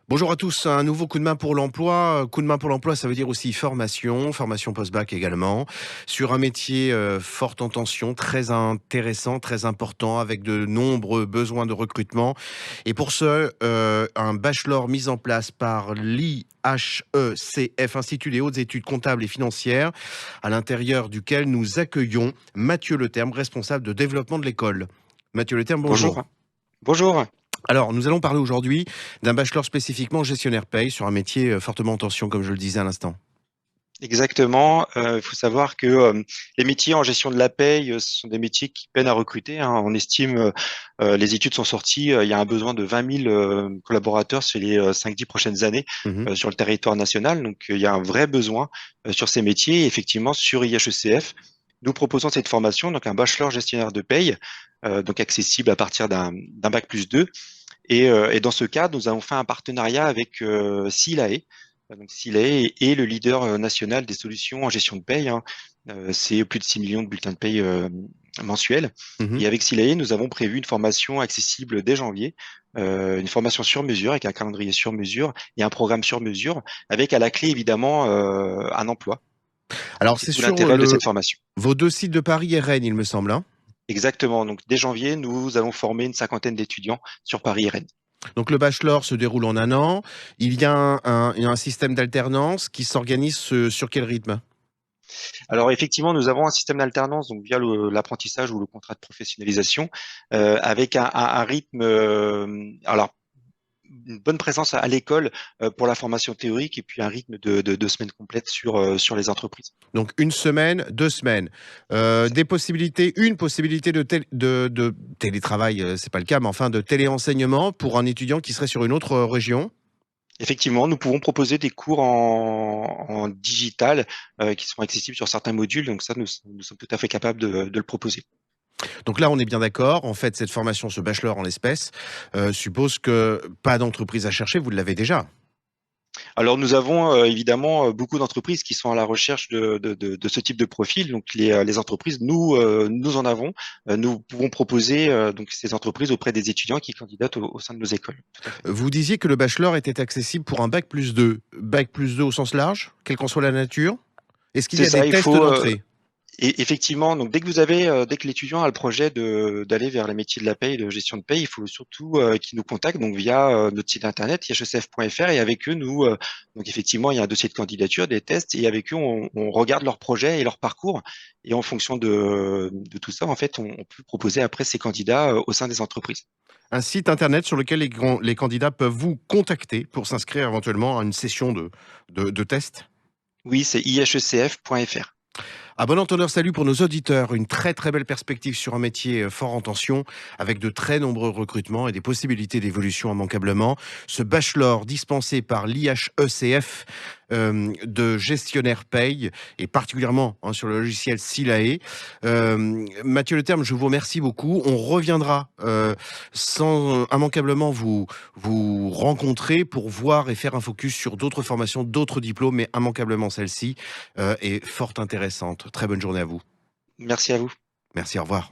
Bonjour à tous, un nouveau coup de main pour l'emploi. Coup de main pour l'emploi, ça veut dire aussi formation, formation post-bac également, sur un métier fort en tension, très intéressant, très important, avec de nombreux besoins de recrutement. Et pour ce, un bachelor mis en place par l'IHECF, Institut des hautes études comptables et financières, à l'intérieur duquel nous accueillons Mathieu Leterme, responsable de développement de l'école. Mathieu Leterme, bonjour. Bonjour. Bonjour. Alors, nous allons parler aujourd'hui d'un bachelor spécifiquement gestionnaire paye sur un métier fortement en tension, comme je le disais à l'instant. Exactement. Il faut savoir que les métiers en gestion de la paye, ce sont des métiers qui peinent à recruter, hein. On estime, les études sont sorties, il y a un besoin de 20 000 collaborateurs sur les 5-10 prochaines années Mhm. sur le territoire national. Donc, il y a un vrai besoin sur ces métiers. Et effectivement, sur IHECF, nous proposons cette formation, donc un bachelor gestionnaire de paye, donc accessible à partir d'un bac+2. Et dans ce cadre, nous avons fait un partenariat avec Silae. Donc Silae est le leader national des solutions en gestion de paye, hein. C'est plus de 6 millions de bulletins de paye mensuels. Mhm. Et avec Silae, nous avons prévu une formation accessible dès janvier, une formation sur mesure avec un calendrier sur mesure et un programme sur mesure, avec à la clé évidemment un emploi. Alors, C'est c'est tout sur l'intérêt de cette formation. vos deux sites de Paris et Rennes, il me semble, hein. Exactement. Donc dès janvier, nous allons former une cinquantaine d'étudiants sur Paris et Rennes. Donc, le bachelor se déroule en un an. Il y a un système d'alternance qui s'organise sur quel rythme? Alors effectivement, nous avons un système d'alternance donc via l'apprentissage ou le contrat de professionnalisation avec un rythme. Alors une bonne présence à l'école pour la formation théorique et puis un rythme de 2 semaines complètes sur les entreprises. Donc, une semaine, 2 semaines. Des possibilités, une possibilité de télétravail, c'est pas le cas, mais enfin de téléenseignement pour un étudiant qui serait sur une autre région. Effectivement, nous pouvons proposer des cours en digital qui sont accessibles sur certains modules. Donc ça, nous sommes tout à fait capables de le proposer. Donc là, on est bien d'accord. En fait, cette formation, ce bachelor en l'espèce, suppose que pas d'entreprise à chercher, vous l'avez déjà. Alors nous avons évidemment beaucoup d'entreprises qui sont à la recherche de ce type de profil. Donc les entreprises, nous en avons. Nous pouvons proposer donc ces entreprises auprès des étudiants qui candidatent au sein de nos écoles. Tout à fait. Vous disiez que le bachelor était accessible pour un bac+2. Bac+2 au sens large, quelle qu'en soit la nature? Est-ce qu'il y C'est a des ça. Il tests faut d'entrée? Et effectivement, donc dès que l'étudiant a le projet d'aller vers les métiers de la paye, de gestion de paye, il faut surtout qu'il nous contacte donc via notre site internet ihsf.fr et avec eux donc effectivement il y a un dossier de candidature, des tests et avec eux on regarde leur projet et leur parcours et en fonction de tout ça en fait on peut proposer après ces candidats au sein des entreprises. Un site internet sur lequel les candidats peuvent vous contacter pour s'inscrire éventuellement à une session de test? Oui, c'est ihsef.fr. À bon entendeur, salut pour nos auditeurs. Une très très belle perspective sur un métier fort en tension, avec de très nombreux recrutements et des possibilités d'évolution immanquablement. Ce bachelor dispensé par l'IHECF de gestionnaire paye, et particulièrement sur le logiciel Silae. Mathieu Leterme, je vous remercie beaucoup. On reviendra sans immanquablement vous rencontrer pour voir et faire un focus sur d'autres formations, d'autres diplômes, mais immanquablement celle-ci est fort intéressante. Très bonne journée à vous. Merci à vous. Merci, au revoir.